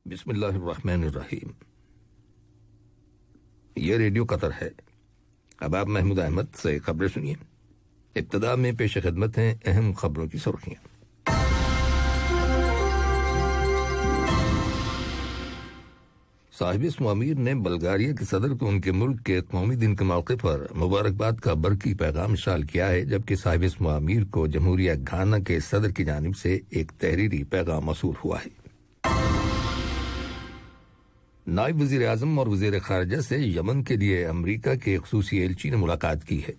بسم اللہ الرحمن الرحیم۔ یہ ریڈیو قطر ہے۔ اب آپ محمود احمد سے خبریں سنیے۔ ابتدا میں پیش خدمت ہیں اہم خبروں کی سرخیاں۔ صاحب اسم امیر نے بلغاریہ کے صدر کو ان کے ملک کے قومی دن کے موقع پر مبارکباد کا برقی پیغام ارسال کیا ہے، جبکہ صاحب اسم امیر کو جمہوریہ گھانا کے صدر کی جانب سے ایک تحریری پیغام موصول ہوا ہے۔ نائب وزیر اعظم اور وزیر خارجہ سے یمن کے لیے امریکہ کے خصوصی ایلچی نے ملاقات کی ہے۔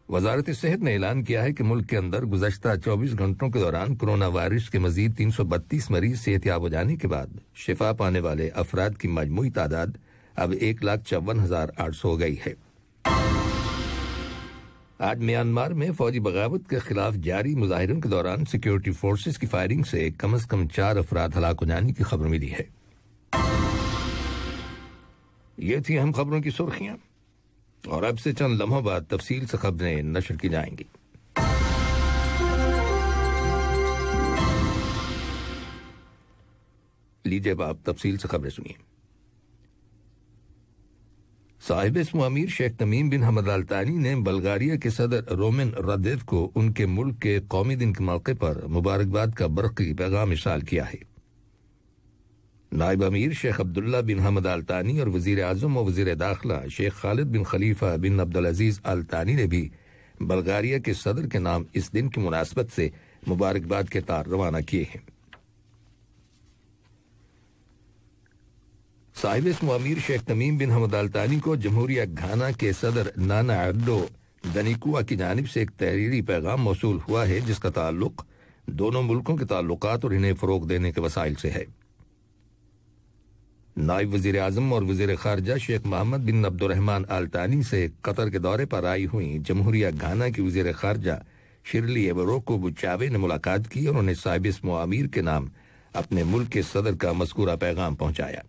وزارت صحت نے اعلان کیا ہے کہ ملک کے اندر گزشتہ 24 گھنٹوں کے دوران کرونا وائرس کے مزید 332 مریض صحت یاب ہو جانے کے بعد شفا پانے والے افراد کی مجموعی تعداد اب 1,54,800 ہو گئی ہے۔ آج میانمار میں فوجی بغاوت کے خلاف جاری مظاہروں کے دوران سیکیورٹی فورسز کی فائرنگ سے کم از کم 4 افراد ہلاک ہو جانے کی خبر ملی ہے۔ یہ تھی اہم خبروں کی سرخیاں، اور اب سے چند لمحوں بعد تفصیل سے خبریں نشر کی جائیں گی۔ لیجیے اب آپ تفصیل سے خبریں سنیے۔ صاحب اسم امیر شیخ تمیم بن حمد آل ثانی نے بلغاریہ کے صدر رومن رادیو کو ان کے ملک کے قومی دن کے موقع پر مبارکباد کا برقی پیغام ارسال کیا ہے۔ نائب امیر شیخ عبداللہ بن حمد آل ثانی اور وزیر اعظم و وزیر داخلہ شیخ خالد بن خلیفہ بن عبدالعزیز آل ثانی نے بھی بلغاریہ کے صدر کے نام اس دن کی مناسبت سے مبارکباد کے تار روانہ کیے ہیں۔ صاحب اسم امیر شیخ تمیم بن حمد آل ثانی کو جمہوریہ گھانا کے صدر نانا ایڈو دنیکوا کی جانب سے ایک تحریری پیغام موصول ہوا ہے، جس کا تعلق دونوں ملکوں کے تعلقات اور انہیں فروغ دینے کے وسائل سے ہے۔ نائب وزیر اعظم اور وزیر خارجہ شیخ محمد بن عبد الرحمن آل ثانی سے قطر کے دورے پر آئی ہوئی جمہوریہ گھانا کی وزیر خارجہ شرلی ایبروکو بچاوے نے ملاقات کی اور انہیں صاحب اسم امیر کے نام اپنے ملک کے صدر کا مذکورہ پیغام پہنچایا۔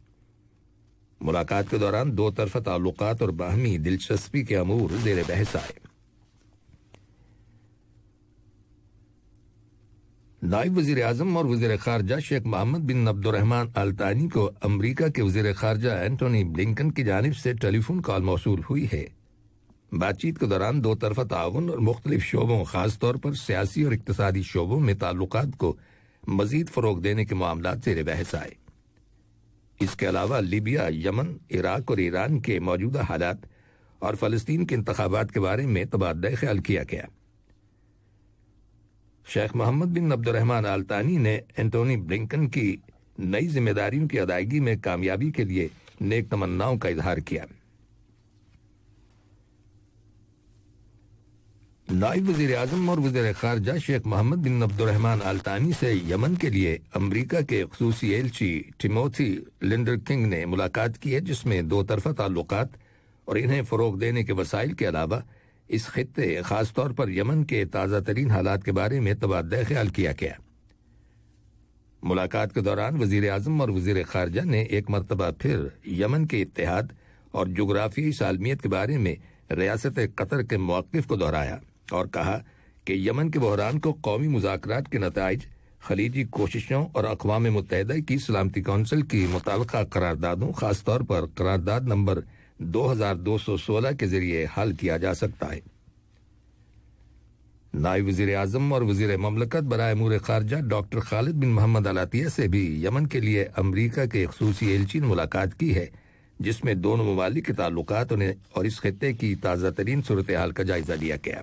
ملاقات کے دوران دو طرفہ تعلقات اور باہمی دلچسپی کے امور زیر بحث آئے۔ نائب وزیر اعظم اور وزیر خارجہ شیخ محمد بن عبد الرحمن آل ثانی کو امریکہ کے وزیر خارجہ اینٹونی بلنکن کی جانب سے ٹیلی فون کال موصول ہوئی ہے۔ بات چیت کے دوران دو طرفہ تعاون اور مختلف شعبوں، خاص طور پر سیاسی اور اقتصادی شعبوں میں تعلقات کو مزید فروغ دینے کے معاملات زیر بحث آئے۔ اس کے علاوہ لیبیا، یمن، عراق اور ایران کے موجودہ حالات اور فلسطین کے انتخابات کے بارے میں تبادلہ خیال کیا گیا۔ شیخ محمد بن عبد الرحمن آل ثانی نے اینٹونی بلنکن کی نئی ذمہ داریوں کی ادائیگی میں کامیابی کے لیے نیک تمناؤں کا اظہار کیا۔ نائب وزیر اعظم اور وزیر خارجہ شیخ محمد بن عبد الرحمن آل ثانی سے یمن کے لیے امریکہ کے خصوصی ایلچی ٹیموتھی لینڈر کنگ نے ملاقات کی ہے، جس میں دو طرفہ تعلقات اور انہیں فروغ دینے کے وسائل کے علاوہ اس خطے، خاص طور پر یمن کے تازہ ترین حالات کے بارے میں تبادلہ خیال کیا گیا۔ ملاقات کے دوران وزیر اعظم اور وزیر خارجہ نے ایک مرتبہ پھر یمن کے اتحاد اور جغرافیائی سالمیت کے بارے میں ریاست قطر کے موقف کو دہرایا اور کہا کہ یمن کے بحران کو قومی مذاکرات کے نتائج، خلیجی کوششوں اور اقوام متحدہ کی سلامتی کونسل کی متعلقہ قراردادوں، خاص طور پر قرارداد نمبر 2216 کے ذریعے حل کیا جا سکتا ہے۔ نائب وزیر اعظم اور وزیر مملکت برائے امور خارجہ ڈاکٹر خالد بن محمد آل عطیہ سے بھی یمن کے لیے امریکہ کے خصوصی ایلچی نے ملاقات کی ہے، جس میں دونوں ممالک کے تعلقات اور اس خطے کی تازہ ترین صورتحال کا جائزہ لیا گیا۔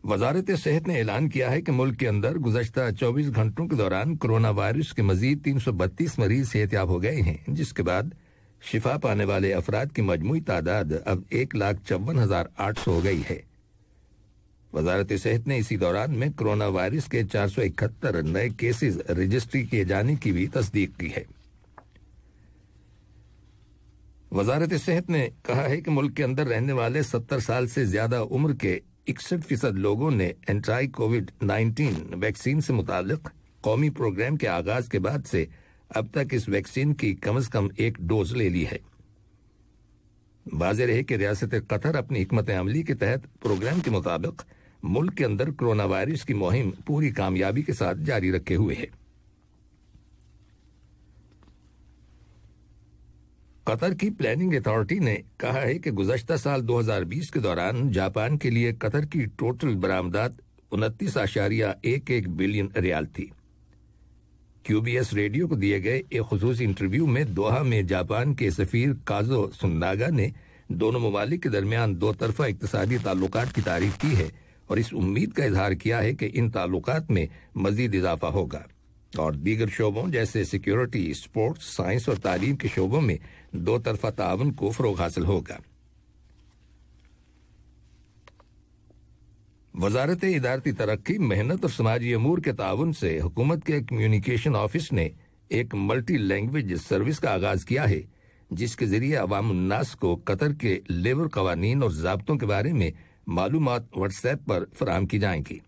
وزارت صحت نے اعلان کیا ہے کہ ملک کے اندر گزشتہ 24 گھنٹوں کے دوران کرونا وائرس کے مزید 332 مریض صحت یاب ہو گئے ہیں، جس کے بعد شفا پانے والے افراد کی مجموعی تعداد اب 1,54,800 ہو گئی ہے۔ وزارت صحت نے اسی دوران میں کرونا وائرس کے 471 نئے کیسز رجسٹری کیے جانے کی بھی تصدیق کی ہے۔ وزارت صحت نے کہا ہے کہ ملک کے اندر رہنے والے 70 سال سے زیادہ عمر کے 61% لوگوں نے اینٹی کووڈ-19 ویکسین سے متعلق قومی پروگرام کے آغاز کے بعد سے اب تک اس ویکسین کی کم از کم ایک ڈوز لے لی ہے۔ واضح رہے کہ ریاست قطر اپنی حکمت عملی کے تحت پروگرام کے مطابق ملک کے اندر کرونا وائرس کی مہم پوری کامیابی کے ساتھ جاری رکھے ہوئے ہے۔ قطر کی پلاننگ اتھارٹی نے کہا ہے کہ گزشتہ سال 2020 کے دوران جاپان کے لیے قطر کی ٹوٹل برآمدات 29.11 بلین ریال تھی۔ QBS ریڈیو کو دیے گئے ایک خصوصی انٹرویو میں دوحہ میں جاپان کے سفیر کازو سناگا نے دونوں ممالک کے درمیان دو طرفہ اقتصادی تعلقات کی تعریف کی ہے اور اس امید کا اظہار کیا ہے کہ ان تعلقات میں مزید اضافہ ہوگا اور دیگر شعبوں جیسے سیکیورٹی، اسپورٹس، سائنس اور تعلیم کے شعبوں میں دو طرفہ تعاون کو فروغ حاصل ہوگا۔ وزارت ادارتی ترقی، محنت اور سماجی امور کے تعاون سے حکومت کے کمیونیکیشن آفس نے ایک ملٹی لینگویج سروس کا آغاز کیا ہے، جس کے ذریعے عوام الناس کو قطر کے لیبر قوانین اور ضابطوں کے بارے میں معلومات واٹس ایپ پر فراہم کی جائیں گی۔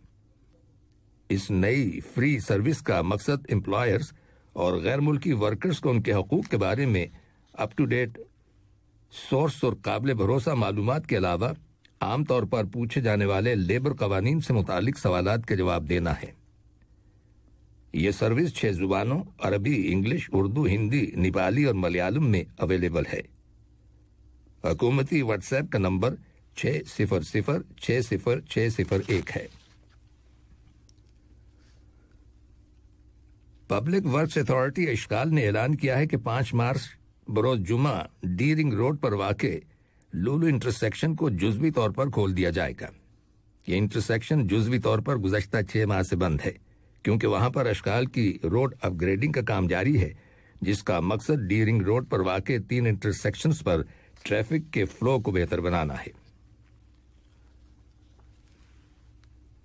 اس نئی فری سروس کا مقصد امپلائرز اور غیر ملکی ورکرز کو ان کے حقوق کے بارے میں اپ ٹو ڈیٹ سورس اور قابل بھروسہ معلومات کے علاوہ عام طور پر پوچھے جانے والے لیبر قوانین سے متعلق سوالات کا جواب دینا ہے۔ یہ سروس 6 زبانوں عربی، انگلش، اردو، ہندی، نیپالی اور ملیالم میں اویلیبل ہے۔ حکومتی واٹس ایپ کا نمبر 600-60601 ہے۔ پبلک ورکس اتھارٹی اشکال نے اعلان کیا ہے کہ 5 مارچ بروز جمعہ ڈی رنگ روڈ پر واقع لولو انٹرسیکشن کو جزوی طور پر کھول دیا جائے گا۔ یہ انٹرسیکشن جزوی طور پر گزشتہ 6 ماہ سے بند ہے کیونکہ وہاں پر اشکال کی روڈ اپ گریڈنگ کا کام جاری ہے، جس کا مقصد ڈی رنگ روڈ پر واقع 3 انٹرسیکشنز پر ٹریفک کے فلو کو بہتر بنانا ہے۔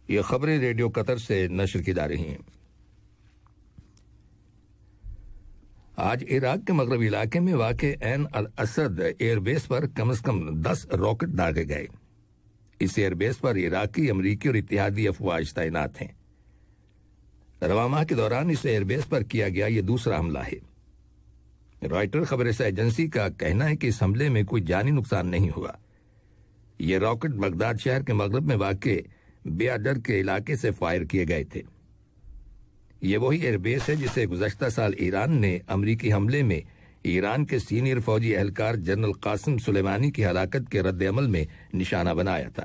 یہ خبریں ریڈیو قطر سے نشر کی جا رہی ہیں۔ آج عراق کے مغربی علاقے میں واقع عین الاسد ایئر بیس پر کم از کم 10 راکٹ داغے گئے۔ اس ایئر بیس پر عراقی، امریکی اور اتحادی افواج تعینات ہیں۔ رواں ماہ کے دوران اس ایئر بیس پر کیا گیا یہ دوسرا حملہ ہے۔ رائٹر خبر رساں ایجنسی کا کہنا ہے کہ اس حملے میں کوئی جانی نقصان نہیں ہوا۔ یہ راکٹ بغداد شہر کے مغرب میں واقع بیادر کے علاقے سے فائر کیے گئے تھے۔ یہ وہی ایئر بیس ہے جسے گزشتہ سال ایران نے امریکی حملے میں ایران کے سینئر فوجی اہلکار جنرل قاسم سلیمانی کی ہلاکت کے رد عمل میں نشانہ بنایا تھا۔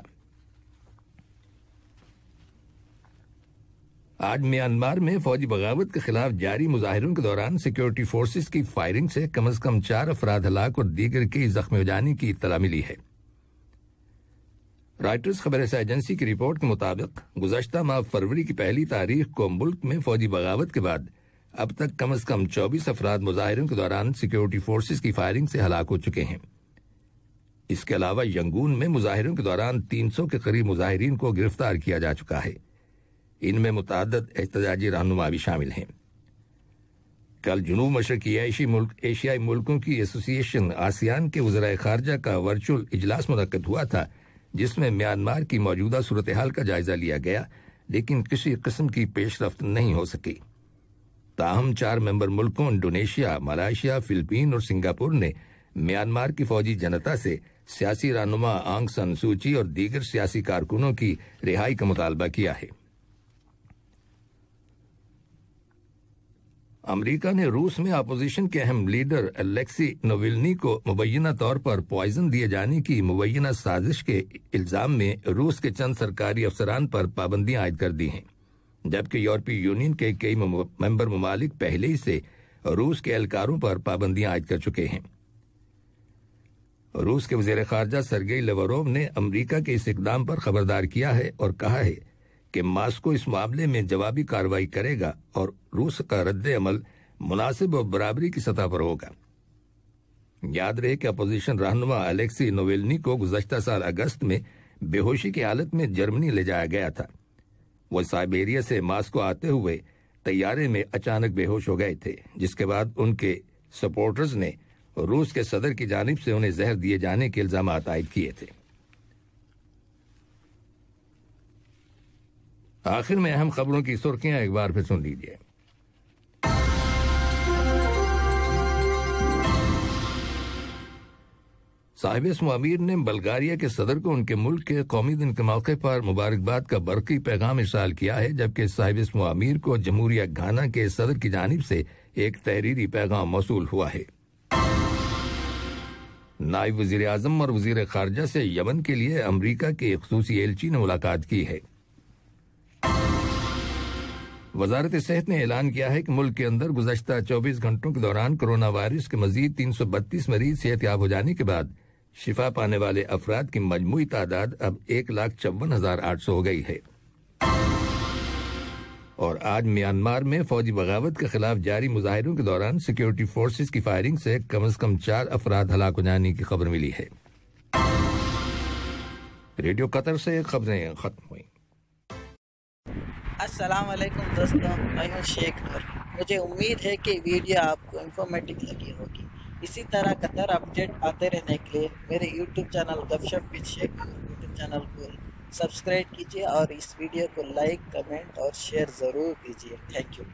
آج میانمار میں فوجی بغاوت کے خلاف جاری مظاہروں کے دوران سیکیورٹی فورسز کی فائرنگ سے کم از کم 4 افراد ہلاک اور دیگر کئی زخمی ہو جانے کی اطلاع ملی ہے۔ رائٹرز خبر رساں ایجنسی کی رپورٹ کے مطابق گزشتہ ماہ فروری کی 1 تاریخ کو ملک میں فوجی بغاوت کے بعد اب تک کم از کم 24 افراد مظاہروں کے دوران سیکیورٹی فورسز کی فائرنگ سے ہلاک ہو چکے ہیں۔ اس کے علاوہ ینگون میں مظاہروں کے دوران 300 کے قریب مظاہرین کو گرفتار کیا جا چکا ہے۔ ان میں متعدد احتجاجی رہنما بھی شامل ہیں۔ کل جنوب مشرقی ایشیائی ملکوں کی ایسوسی ایشن آسیان کے وزرائے خارجہ کا ورچوئل اجلاس منعقد ہوا تھا، جس میں میانمار کی موجودہ صورتحال کا جائزہ لیا گیا، لیکن کسی قسم کی پیش رفت نہیں ہو سکی۔ تاہم 4 ممبر ملکوں انڈونیشیا، ملائیشیا، فلپین اور سنگاپور نے میانمار کی فوجی جنتا سے سیاسی رہنما آنگ سان سوچی اور دیگر سیاسی کارکنوں کی رہائی کا مطالبہ کیا ہے۔ امریکہ نے روس میں اپوزیشن کے اہم لیڈر الیکسی نوولنی کو مبینہ طور پر پوائزن دیے جانے کی مبینہ سازش کے الزام میں روس کے چند سرکاری افسران پر پابندیاں عائد کر دی ہیں، جبکہ یورپی یونین کے کئی ممبر ممالک پہلے ہی سے روس کے اہلکاروں پر پابندیاں عائد کر چکے ہیں۔ روس کے وزیر خارجہ سرگئی لیوروو نے امریکہ کے اس اقدام پر خبردار کیا ہے اور کہا ہے کہ ماسکو اس معاملے میں جوابی کارروائی کرے گا اور روس کا رد عمل مناسب اور برابری کی سطح پر ہوگا۔ یاد رہے کہ اپوزیشن رہنما الیکسی نوولنی کو گزشتہ سال اگست میں بے ہوشی کی حالت میں جرمنی لے جایا گیا تھا۔ وہ سائبیریا سے ماسکو آتے ہوئے طیارے میں اچانک بے ہوش ہو گئے تھے، جس کے بعد ان کے سپورٹرز نے روس کے صدر کی جانب سے انہیں زہر دیے جانے کے الزامات عائد کیے تھے۔ آخر میں اہم خبروں کی سرخیاں ایک بار پھر سن لیجیے۔ صاحب اسم امیر نے بلغاریہ کے صدر کو ان کے ملک کے قومی دن کے موقع پر مبارکباد کا برقی پیغام ارسال کیا ہے، جبکہ صاحب اسم امیر کو جمہوریہ گھانا کے صدر کی جانب سے ایک تحریری پیغام موصول ہوا ہے۔ نائب وزیر اعظم اور وزیر خارجہ سے یمن کے لیے امریکہ کے خصوصی ایلچی نے ملاقات کی ہے۔ وزارت صحت نے اعلان کیا ہے کہ ملک کے اندر گزشتہ 24 گھنٹوں کے دوران کرونا وائرس کے مزید 332 مریض صحت یاب ہو جانے کے بعد شفا پانے والے افراد کی مجموعی تعداد اب 1,54,800 ہو گئی ہے۔ اور آج میانمار میں فوجی بغاوت کے خلاف جاری مظاہروں کے دوران سیکیورٹی فورسز کی فائرنگ سے کم از کم 4 افراد ہلاک ہو جانے کی خبر ملی ہے۔ ریڈیو قطر سے خبریں ختم ہوئیں۔ السلام علیکم دوستوں، میں ہوں شیخ نور۔ مجھے امید ہے کہ ویڈیو آپ کو انفارمیٹو لگی ہوگی۔ اسی طرح قطر اپڈیٹ آتے رہنے کے لیے میرے یوٹیوب چینل گپ ship with Sheikh Noor YouTube channel کو سبسکرائب کیجیے اور اس ویڈیو کو لائک، کمنٹ اور شیئر ضرور کیجیے۔ Thank you.